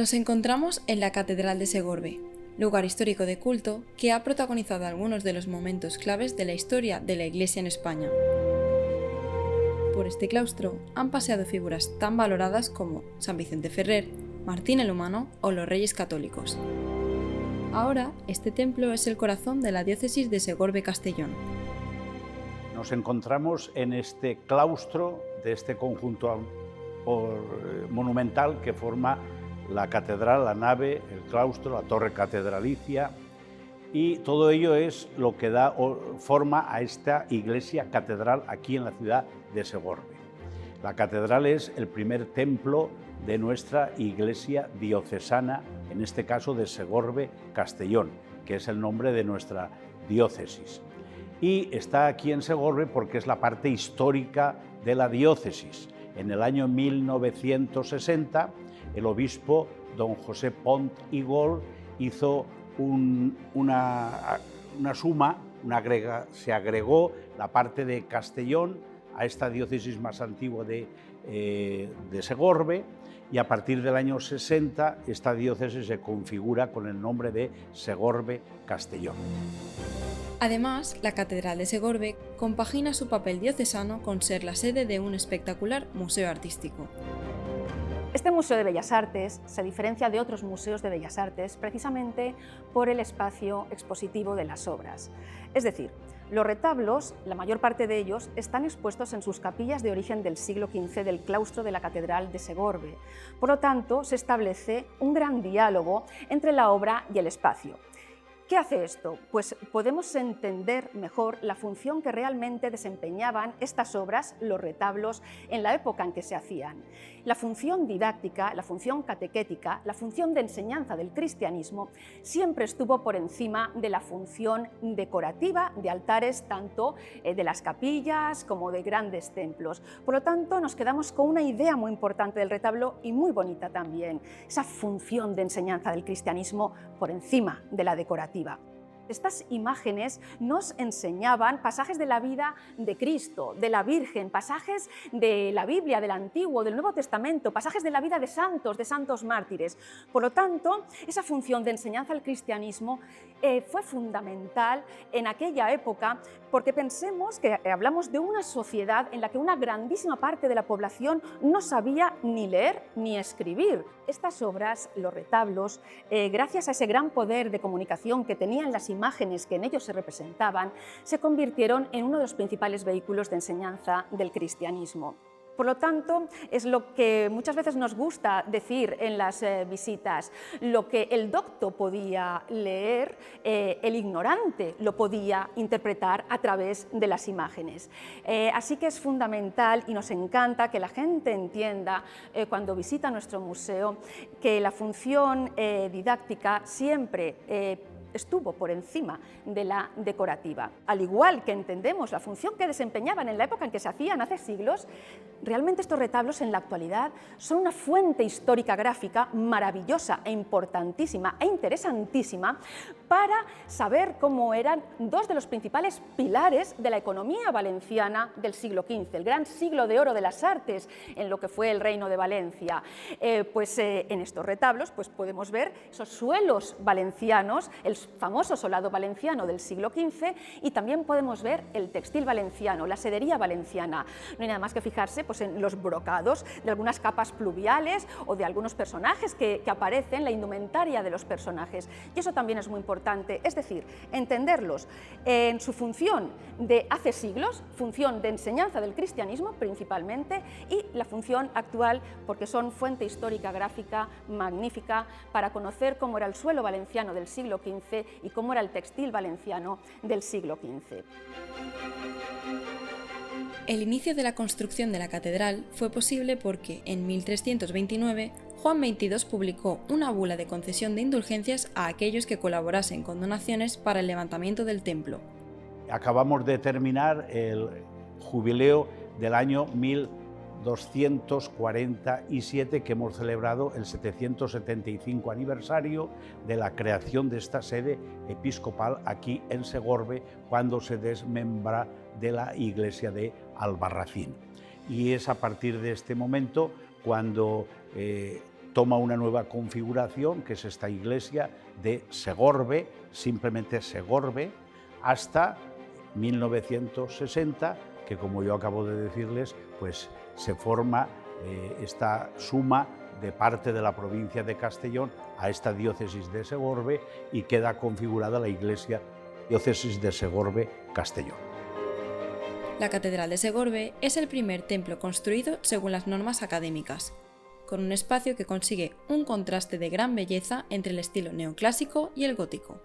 Nos encontramos en la Catedral de Segorbe, lugar histórico de culto que ha protagonizado algunos de los momentos claves de la historia de la Iglesia en España. Por este claustro han paseado figuras tan valoradas como San Vicente Ferrer, Martín el Humano o los Reyes Católicos. Ahora, este templo es el corazón de la diócesis de Segorbe-Castellón. Nos encontramos en este claustro de este conjunto monumental que forma la catedral, la nave, el claustro, la torre catedralicia, y todo ello es lo que da forma a esta iglesia catedral aquí en la ciudad de Segorbe. La catedral es el primer templo de nuestra iglesia diocesana, en este caso de Segorbe-Castellón, que es el nombre de nuestra diócesis. Y está aquí en Segorbe porque es la parte histórica de la diócesis. En el año 1960, el obispo don José Pont i Gol hizo una suma, se agregó la parte de Castellón a esta diócesis más antigua de Segorbe, y a partir del año 60 esta diócesis se configura con el nombre de Segorbe-Castellón. Además, la Catedral de Segorbe compagina su papel diocesano con ser la sede de un espectacular museo artístico. Este Museo de Bellas Artes se diferencia de otros museos de Bellas Artes precisamente por el espacio expositivo de las obras. Es decir, los retablos, la mayor parte de ellos, están expuestos en sus capillas de origen del siglo XV del claustro de la Catedral de Segorbe. Por lo tanto, se establece un gran diálogo entre la obra y el espacio. ¿Qué hace esto? Pues podemos entender mejor la función que realmente desempeñaban estas obras, los retablos, en la época en que se hacían. La función didáctica, la función catequética, la función de enseñanza del cristianismo siempre estuvo por encima de la función decorativa de altares, tanto de las capillas como de grandes templos. Por lo tanto, nos quedamos con una idea muy importante del retablo y muy bonita también, esa función de enseñanza del cristianismo por encima de la decorativa. Estas imágenes nos enseñaban pasajes de la vida de Cristo, de la Virgen, pasajes de la Biblia, del Antiguo, del Nuevo Testamento, pasajes de la vida de santos mártires. Por lo tanto, esa función de enseñanza al cristianismo fue fundamental en aquella época, porque pensemos que hablamos de una sociedad en la que una grandísima parte de la población no sabía ni leer ni escribir. Estas obras, los retablos, gracias a ese gran poder de comunicación que tenían las imágenes que en ellos se representaban, se convirtieron en uno de los principales vehículos de enseñanza del cristianismo. Por lo tanto, es lo que muchas veces nos gusta decir en las visitas: lo que el docto podía leer, el ignorante lo podía interpretar a través de las imágenes. Así que es fundamental y nos encanta que la gente entienda, cuando visita nuestro museo, que la función didáctica siempre estuvo por encima de la decorativa. Al igual que entendemos la función que desempeñaban en la época en que se hacían hace siglos, realmente estos retablos en la actualidad son una fuente histórica gráfica maravillosa e importantísima e interesantísima para saber cómo eran dos de los principales pilares de la economía valenciana del siglo XV, el gran siglo de oro de las artes en lo que fue el Reino de Valencia. En estos retablos podemos ver esos suelos valencianos, el famoso solado valenciano del siglo XV, y también podemos ver el textil valenciano, la sedería valenciana. No hay nada más que fijarse en los brocados de algunas capas pluviales o de algunos personajes que aparecen, la indumentaria de los personajes. Y eso también es muy importante, es decir, entenderlos en su función de hace siglos, función de enseñanza del cristianismo principalmente, y la función actual, porque son fuente histórica gráfica magnífica para conocer cómo era el suelo valenciano del siglo XV y cómo era el textil valenciano del siglo XV. El inicio de la construcción de la catedral fue posible porque, en 1329, Juan XXII publicó una bula de concesión de indulgencias a aquellos que colaborasen con donaciones para el levantamiento del templo. Acabamos de terminar el jubileo del año 1247, que hemos celebrado el 775 aniversario de la creación de esta sede episcopal aquí en Segorbe, cuando se desmembra de la iglesia de Albarracín. Y es a partir de este momento cuando toma una nueva configuración, que es esta iglesia de Segorbe, simplemente Segorbe, hasta 1960, que como yo acabo de decirles, pues se forma esta suma de parte de la provincia de Castellón a esta diócesis de Segorbe y queda configurada la iglesia diócesis de Segorbe-Castellón. La Catedral de Segorbe es el primer templo construido según las normas académicas, con un espacio que consigue un contraste de gran belleza entre el estilo neoclásico y el gótico.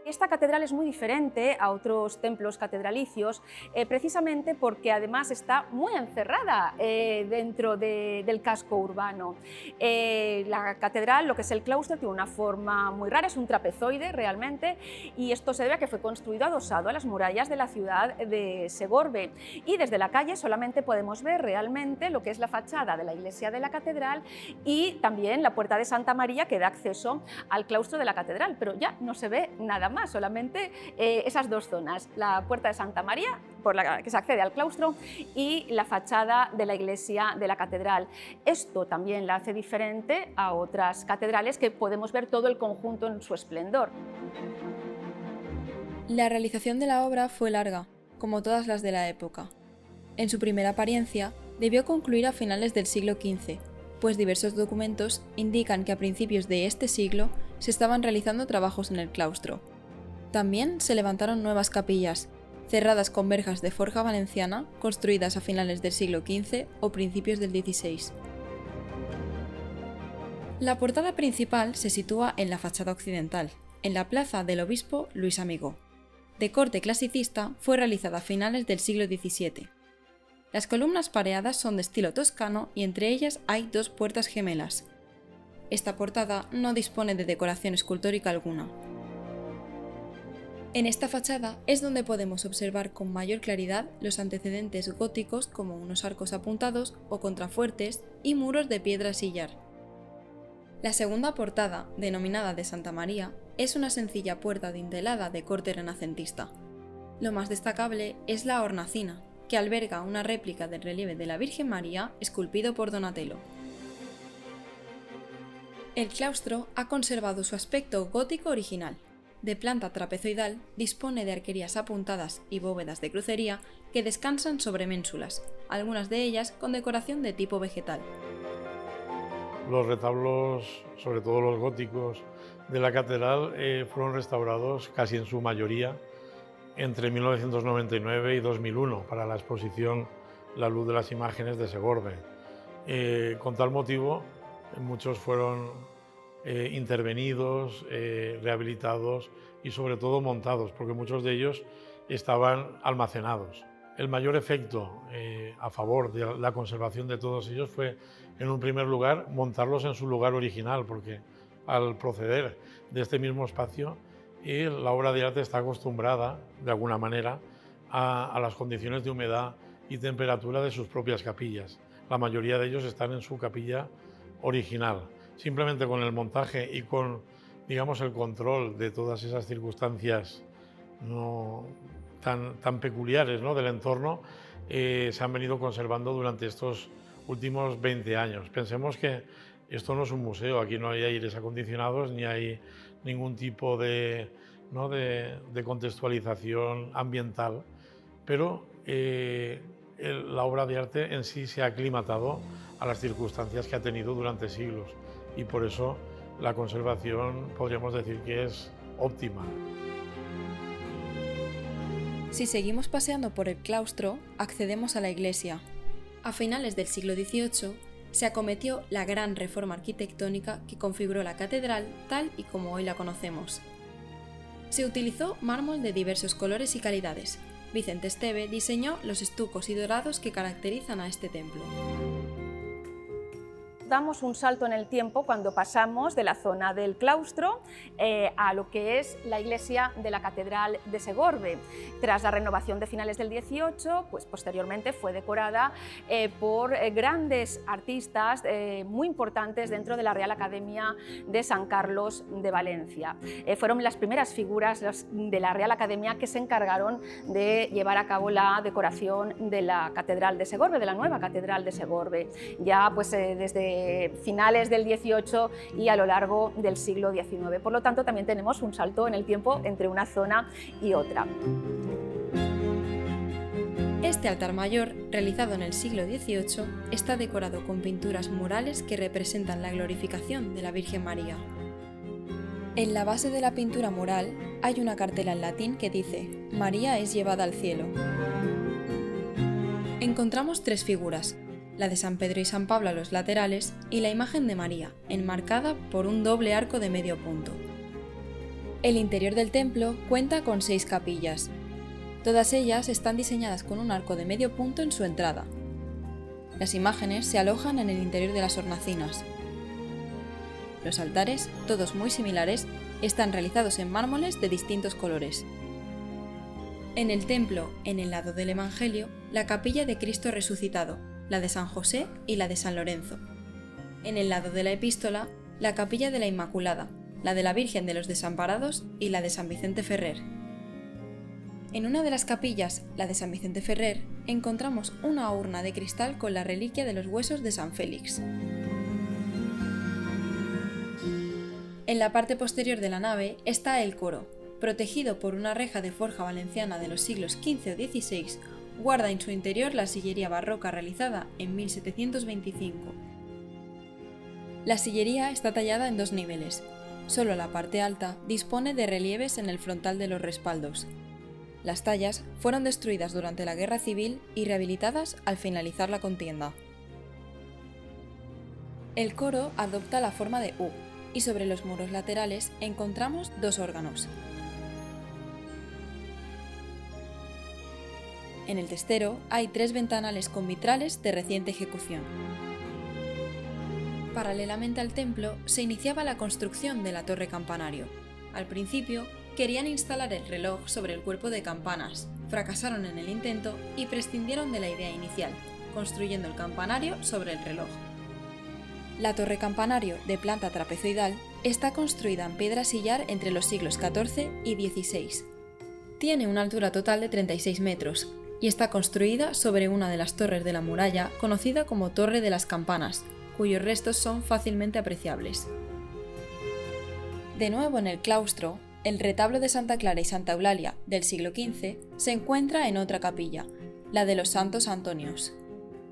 Esta catedral es muy diferente a otros templos catedralicios, precisamente porque además está muy encerrada dentro del casco urbano. La catedral, lo que es el claustro, tiene una forma muy rara, es un trapezoide realmente, y esto se debe a que fue construido adosado a las murallas de la ciudad de Segorbe. Y desde la calle solamente podemos ver realmente lo que es la fachada de la iglesia de la catedral y también la puerta de Santa María que da acceso al claustro de la catedral, pero ya no se ve nada más, solamente esas dos zonas, la puerta de Santa María, por la que se accede al claustro, y la fachada de la iglesia de la catedral. Esto también la hace diferente a otras catedrales que podemos ver todo el conjunto en su esplendor. La realización de la obra fue larga, como todas las de la época. En su primera apariencia, debió concluir a finales del siglo XV, pues diversos documentos indican que a principios de este siglo se estaban realizando trabajos en el claustro. También se levantaron nuevas capillas, cerradas con verjas de forja valenciana, construidas a finales del siglo XV o principios del XVI. La portada principal se sitúa en la fachada occidental, en la plaza del obispo Luis Amigó. De corte clasicista, fue realizada a finales del siglo XVII. Las columnas pareadas son de estilo toscano y entre ellas hay dos puertas gemelas. Esta portada no dispone de decoración escultórica alguna. En esta fachada es donde podemos observar con mayor claridad los antecedentes góticos como unos arcos apuntados o contrafuertes y muros de piedra sillar. La segunda portada, denominada de Santa María, es una sencilla puerta dintelada de corte renacentista. Lo más destacable es la hornacina, que alberga una réplica del relieve de la Virgen María esculpido por Donatello. El claustro ha conservado su aspecto gótico original. De planta trapezoidal, dispone de arquerías apuntadas y bóvedas de crucería que descansan sobre ménsulas, algunas de ellas con decoración de tipo vegetal. Los retablos, sobre todo los góticos de la catedral, fueron restaurados casi en su mayoría entre 1999 y 2001 para la exposición La luz de las imágenes de Segorbe. Con tal motivo, muchos fueron intervenidos, rehabilitados y sobre todo montados, porque muchos de ellos estaban almacenados. El mayor efecto a favor de la conservación de todos ellos fue, en un primer lugar, montarlos en su lugar original, porque al proceder de este mismo espacio, la obra de arte está acostumbrada, de alguna manera, a las condiciones de humedad y temperatura de sus propias capillas. La mayoría de ellos están en su capilla original. Simplemente con el montaje y con, digamos, el control de todas esas circunstancias tan peculiares, ¿no?, del entorno, se han venido conservando durante estos últimos 20 años. Pensemos que esto no es un museo, aquí no hay aires acondicionados ni hay ningún tipo de contextualización ambiental, pero la obra de arte en sí se ha aclimatado a las circunstancias que ha tenido durante siglos y por eso la conservación podríamos decir que es óptima. Si seguimos paseando por el claustro, accedemos a la iglesia. A finales del siglo XVIII se acometió la gran reforma arquitectónica que configuró la catedral tal y como hoy la conocemos. Se utilizó mármol de diversos colores y calidades. Vicente Esteve diseñó los estucos y dorados que caracterizan a este templo. Damos un salto en el tiempo cuando pasamos de la zona del claustro a lo que es la iglesia de la Catedral de Segorbe. Tras la renovación de finales del 18, pues posteriormente fue decorada por grandes artistas muy importantes dentro de la Real Academia de San Carlos de Valencia. Fueron las primeras figuras de la Real Academia que se encargaron de llevar a cabo la decoración de la Catedral de Segorbe, de la nueva Catedral de Segorbe. Ya pues desde finales del XVIII y a lo largo del siglo XIX. Por lo tanto, también tenemos un salto en el tiempo entre una zona y otra. Este altar mayor, realizado en el siglo XVIII, está decorado con pinturas murales que representan la glorificación de la Virgen María. En la base de la pintura mural hay una cartela en latín que dice: María es llevada al cielo. Encontramos tres figuras, la de San Pedro y San Pablo a los laterales y la imagen de María, enmarcada por un doble arco de medio punto. El interior del templo cuenta con 6 capillas. Todas ellas están diseñadas con un arco de medio punto en su entrada. Las imágenes se alojan en el interior de las hornacinas. Los altares, todos muy similares, están realizados en mármoles de distintos colores. En el templo, en el lado del Evangelio, la capilla de Cristo resucitado, la de San José y la de San Lorenzo. En el lado de la Epístola, la capilla de la Inmaculada, la de la Virgen de los Desamparados y la de San Vicente Ferrer. En una de las capillas, la de San Vicente Ferrer, encontramos una urna de cristal con la reliquia de los huesos de San Félix. En la parte posterior de la nave está el coro, protegido por una reja de forja valenciana de los siglos XV o XVI, guarda en su interior la sillería barroca realizada en 1725. La sillería está tallada en 2 niveles. Solo la parte alta dispone de relieves en el frontal de los respaldos. Las tallas fueron destruidas durante la Guerra Civil y rehabilitadas al finalizar la contienda. El coro adopta la forma de U y sobre los muros laterales encontramos 2 órganos. En el testero hay 3 ventanales con vitrales de reciente ejecución. Paralelamente al templo se iniciaba la construcción de la torre campanario. Al principio, querían instalar el reloj sobre el cuerpo de campanas, fracasaron en el intento y prescindieron de la idea inicial, construyendo el campanario sobre el reloj. La torre campanario, de planta trapezoidal, está construida en piedra sillar entre los siglos XIV y XVI. Tiene una altura total de 36 metros y está construida sobre una de las torres de la muralla conocida como Torre de las Campanas, cuyos restos son fácilmente apreciables. De nuevo en el claustro, el retablo de Santa Clara y Santa Eulalia del siglo XV se encuentra en otra capilla, la de los Santos Antonios.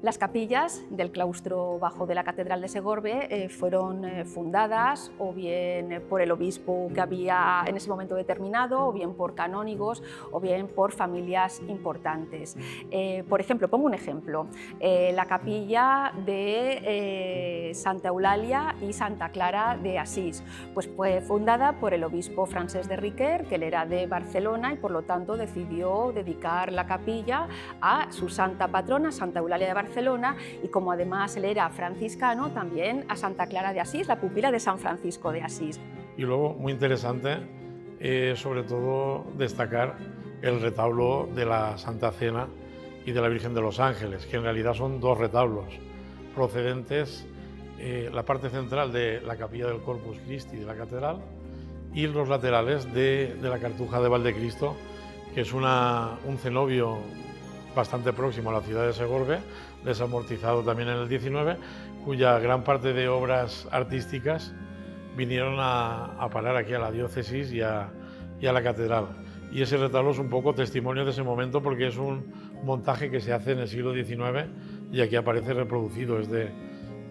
Las capillas del claustro bajo de la Catedral de Segorbe fueron fundadas o bien por el obispo que había en ese momento determinado, o bien por canónigos, o bien por familias importantes. Por ejemplo, pongo un ejemplo, la capilla de Santa Eulalia y Santa Clara de Asís, pues fue fundada por el obispo Francesc de Riquer, que él era de Barcelona y por lo tanto decidió dedicar la capilla a su santa patrona, Santa Eulalia de Barcelona, y como además él era franciscano, también a Santa Clara de Asís, la pupila de San Francisco de Asís. Y luego, muy interesante, sobre todo destacar el retablo de la Santa Cena y de la Virgen de los Ángeles, que en realidad son 2 retablos procedentes, la parte central de la capilla del Corpus Christi de la catedral y los laterales de la Cartuja de Valdecristo, que es un cenobio bastante próximo a la ciudad de Segorbe, desamortizado también en el 19, cuya gran parte de obras artísticas vinieron a parar aquí a la diócesis y a la catedral. Y ese retablo es un poco testimonio de ese momento porque es un montaje que se hace en el siglo XIX y aquí aparece reproducido.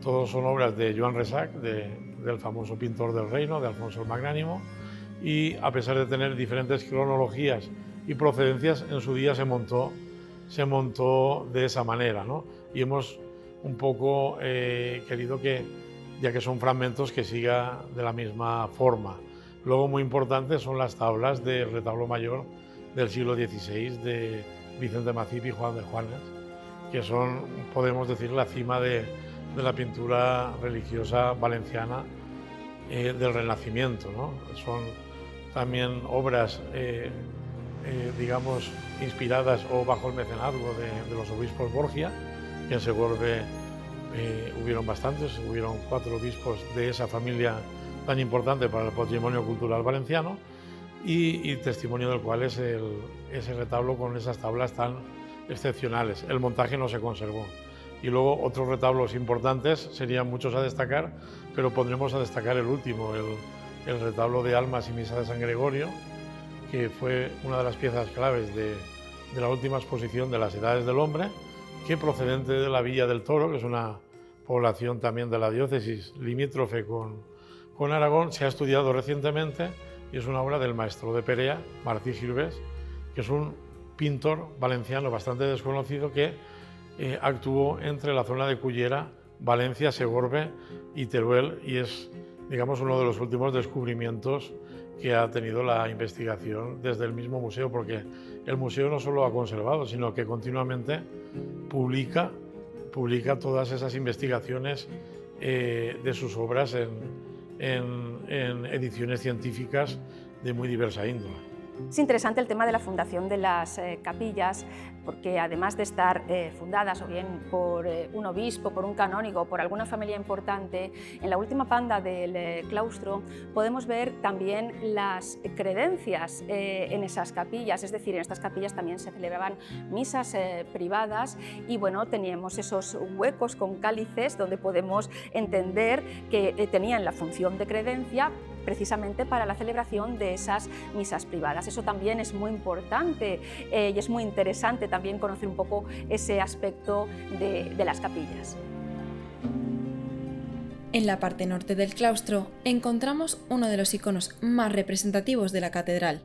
Todos son obras de Joan Rexach, del famoso pintor del reino, de Alfonso el Magnánimo, y a pesar de tener diferentes cronologías y procedencias, en su día se montó de esa manera, ¿no? Y hemos un poco querido que, ya que son fragmentos, que siga de la misma forma. Luego, muy importantes son las tablas del retablo mayor del siglo XVI de Vicente Macip y Juan de Juanes, que son, podemos decir, la cima de la pintura religiosa valenciana del Renacimiento, ¿no? Son también obras digamos, inspiradas o bajo el mecenazgo de los obispos Borgia, que en Segorbe hubieron bastantes, hubieron 4 obispos de esa familia tan importante para el patrimonio cultural valenciano, y testimonio del cual es ese retablo con esas tablas tan excepcionales. El montaje no se conservó, Y luego otros retablos importantes serían muchos a destacar, pero pondremos a destacar el último, el retablo de Almas y Misa de San Gregorio, que fue una de las piezas claves de la última exposición de las Edades del Hombre, que procedente de la Villa del Toro, que es una población también de la diócesis limítrofe con Aragón, se ha estudiado recientemente y es una obra del maestro de Perea, Martí Girvés, que es un pintor valenciano bastante desconocido que actuó entre la zona de Cullera, Valencia, Segorbe y Teruel, y es, digamos, uno de los últimos descubrimientos que ha tenido la investigación desde el mismo museo, porque el museo no solo ha conservado, sino que continuamente publica todas esas investigaciones de sus obras en ediciones científicas de muy diversa índole. Es interesante el tema de la fundación de las capillas, porque además de estar fundadas o bien por un obispo, por un canónigo, por alguna familia importante, en la última panda del claustro podemos ver también las credencias en esas capillas, es decir, en estas capillas también se celebraban misas privadas y bueno, teníamos esos huecos con cálices donde podemos entender que tenían la función de credencia precisamente para la celebración de esas misas privadas. Eso también es muy importante y es muy interesante también conocer un poco ese aspecto de las capillas. En la parte norte del claustro encontramos uno de los iconos más representativos de la catedral.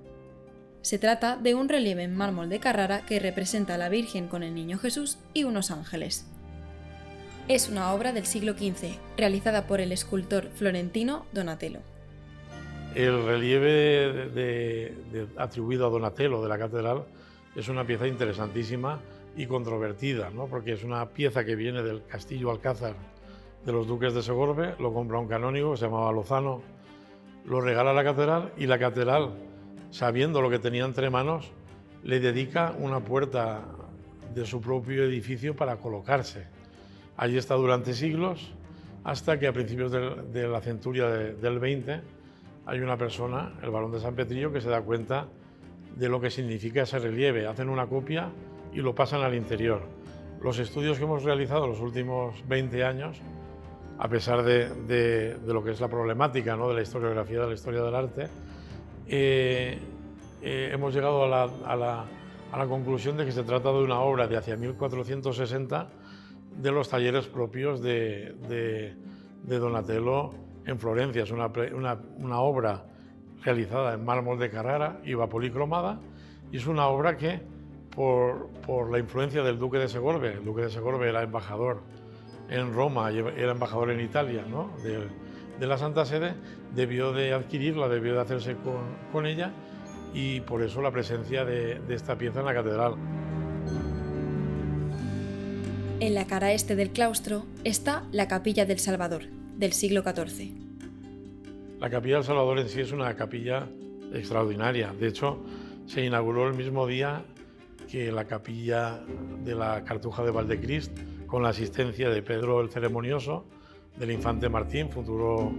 Se trata de un relieve en mármol de Carrara que representa a la Virgen con el Niño Jesús y unos ángeles. Es una obra del siglo XV, realizada por el escultor florentino Donatello. El relieve atribuido a Donatello de la catedral es una pieza interesantísima y controvertida, ¿no? Porque es una pieza que viene del castillo Alcázar de los duques de Segorbe, lo compra un canónigo que se llamaba Lozano, lo regala a la catedral y la catedral, sabiendo lo que tenía entre manos, le dedica una puerta de su propio edificio para colocarse. Allí está durante siglos, hasta que a principios de la centuria del 20 hay una persona, el barón de San Petrillo, que se da cuenta de lo que significa ese relieve. Hacen una copia y lo pasan al interior. Los estudios que hemos realizado los últimos 20 años, a pesar de lo que es la problemática, ¿no?, de la historiografía, de la historia del arte, hemos llegado a la conclusión de que se trata de una obra de hacia 1460 de los talleres propios de Donatello en Florencia. Es una obra realizada en mármol de Carrara, iba policromada, y es una obra que, por la influencia del duque de Segorbe, el duque de Segorbe era embajador en Roma y era embajador en Italia, ¿no?, de la Santa Sede, debió de adquirirla, debió de hacerse con ella, y por eso la presencia de esta pieza en la catedral. En la cara este del claustro está la Capilla del Salvador, del siglo XIV. La Capilla del Salvador en sí es una capilla extraordinaria. De hecho, se inauguró el mismo día que la capilla de la Cartuja de Valdecrist, con la asistencia de Pedro el Ceremonioso, del infante Martín, futuro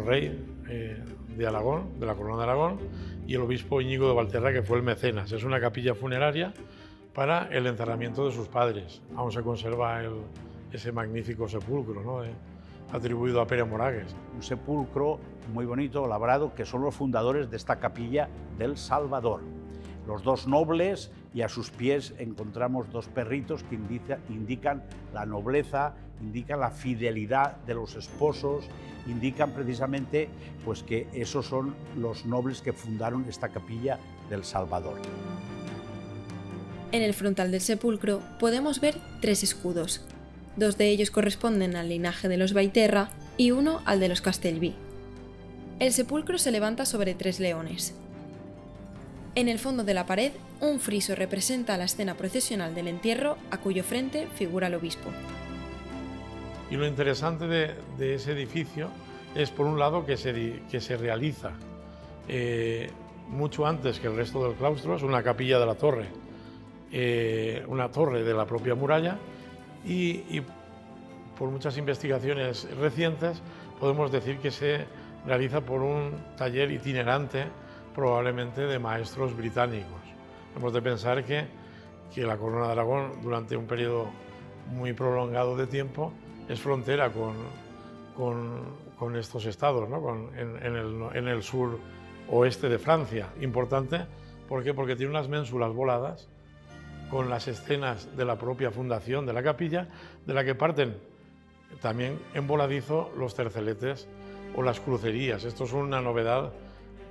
rey de Aragón, de la Corona de Aragón, y el obispo Íñigo de Valterra, que fue el mecenas. Es una capilla funeraria para el enterramiento de sus padres. Aún se conserva ese magnífico sepulcro, ¿no?, atribuido a Pere Moragues. Un sepulcro muy bonito, labrado, que son los fundadores de esta Capilla del Salvador. Los dos nobles, y a sus pies encontramos dos perritos que indican la nobleza, indican la fidelidad de los esposos, indican precisamente pues, que esos son los nobles que fundaron esta Capilla del Salvador. En el frontal del sepulcro podemos ver 3 escudos. 2 de ellos corresponden al linaje de los Baiterra y uno al de los Castellví. El sepulcro se levanta sobre 3 leones. En el fondo de la pared, un friso representa la escena procesional del entierro, a cuyo frente figura el obispo. Y lo interesante de ese edificio es, por un lado, que se realiza mucho antes que el resto del claustro. Es una capilla de la torre, una torre de la propia muralla, y por muchas investigaciones recientes podemos decir que se realiza por un taller itinerante, probablemente de maestros británicos. Hemos de pensar que la Corona de Aragón, durante un periodo muy prolongado de tiempo, es frontera con estos estados, ¿no? en el sur oeste de Francia. Importante, ¿por qué? Porque tiene unas ménsulas voladas con las escenas de la propia fundación de la capilla, de la que parten también en voladizo los terceletes o las crucerías. Esto es una novedad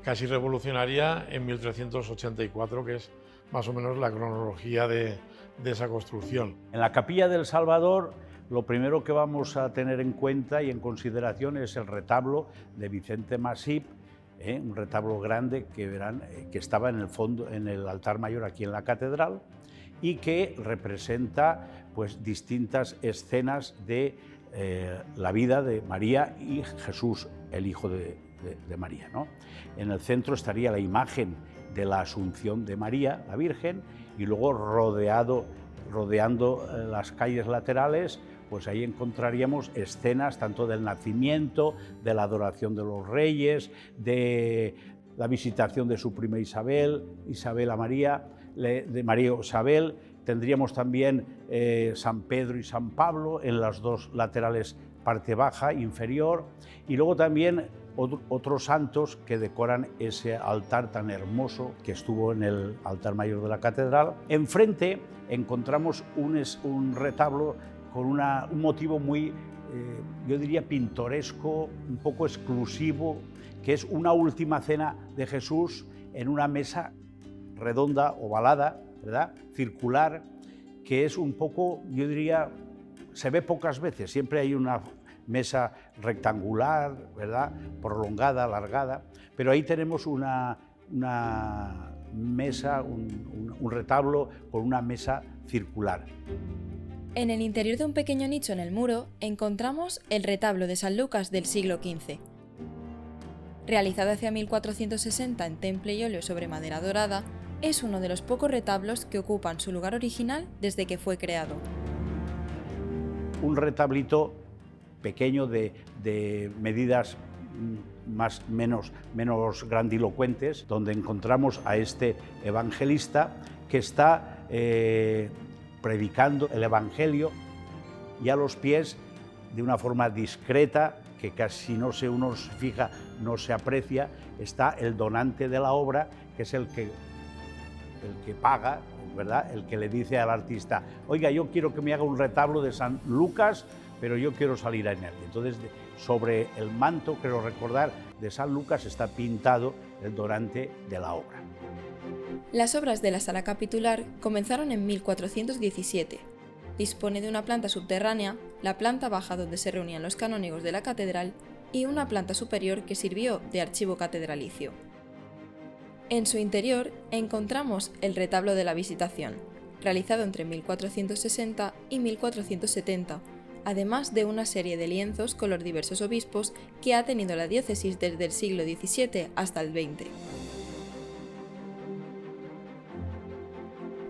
casi revolucionaria en 1384, que es más o menos la cronología de esa construcción. En la Capilla del Salvador, lo primero que vamos a tener en cuenta y en consideración es el retablo de Vicente Masip, un retablo grande que verán que estaba en el fondo, en el altar mayor aquí en la catedral, y que representa pues distintas escenas de la vida de María y Jesús, el hijo de María, ¿no? En el centro estaría la imagen de la Asunción de María, la Virgen, y luego rodeando las calles laterales, pues ahí encontraríamos escenas tanto del nacimiento, de la adoración de los reyes, de la visitación de su prima Isabel a María, de María Isabel. Tendríamos también San Pedro y San Pablo en las dos laterales, parte baja, inferior, y luego también otros santos que decoran ese altar tan hermoso que estuvo en el altar mayor de la catedral. Enfrente encontramos un retablo con un motivo muy, yo diría, pintoresco, un poco exclusivo, que es una última cena de Jesús en una mesa redonda, ovalada, ¿verdad?, circular, que es un poco, yo diría, se ve pocas veces. Siempre hay una mesa rectangular, ¿verdad?, prolongada, alargada, pero ahí tenemos una mesa, un retablo con una mesa circular. En el interior de un pequeño nicho en el muro encontramos el retablo de San Lucas del siglo XV. Realizado hacia 1460 en temple y óleo sobre madera dorada, es uno de los pocos retablos que ocupan su lugar original desde que fue creado. Un retablito pequeño de medidas menos grandilocuentes, donde encontramos a este evangelista que está predicando el Evangelio, y a los pies, de una forma discreta, que casi uno se fija, no se aprecia, está el donante de la obra, que es el que paga, ¿verdad?, el que le dice al artista: oiga, yo quiero que me haga un retablo de San Lucas, pero yo quiero salir en él. Entonces, sobre el manto, creo recordar, de San Lucas está pintado el donante de la obra. Las obras de la sala capitular comenzaron en 1417. Dispone de una planta subterránea, la planta baja donde se reunían los canónigos de la catedral y una planta superior que sirvió de archivo catedralicio. En su interior encontramos el retablo de la Visitación, realizado entre 1460 y 1470, además de una serie de lienzos con los diversos obispos que ha tenido la diócesis desde el siglo XVII hasta el XX.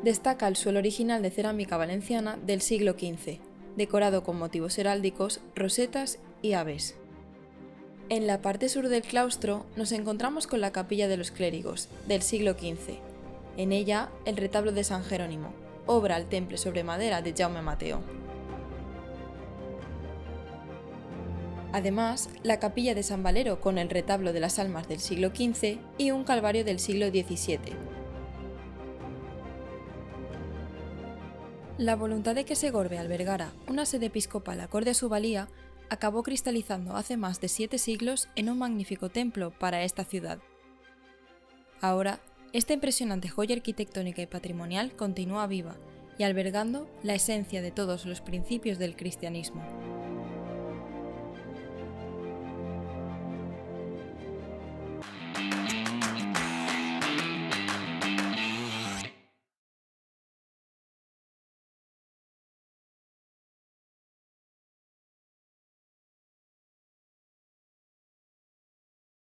Destaca el suelo original de cerámica valenciana del siglo XV, decorado con motivos heráldicos, rosetas y aves. En la parte sur del claustro nos encontramos con la capilla de los clérigos, del siglo XV. En ella, el retablo de San Jerónimo, obra al temple sobre madera de Jaume Mateo. Además, la capilla de San Valero con el retablo de las almas del siglo XV y un calvario del siglo XVII. La voluntad de que Segorbe albergara una sede episcopal acorde a su valía acabó cristalizando hace más de 7 siglos en un magnífico templo para esta ciudad. Ahora, esta impresionante joya arquitectónica y patrimonial continúa viva y albergando la esencia de todos los principios del cristianismo.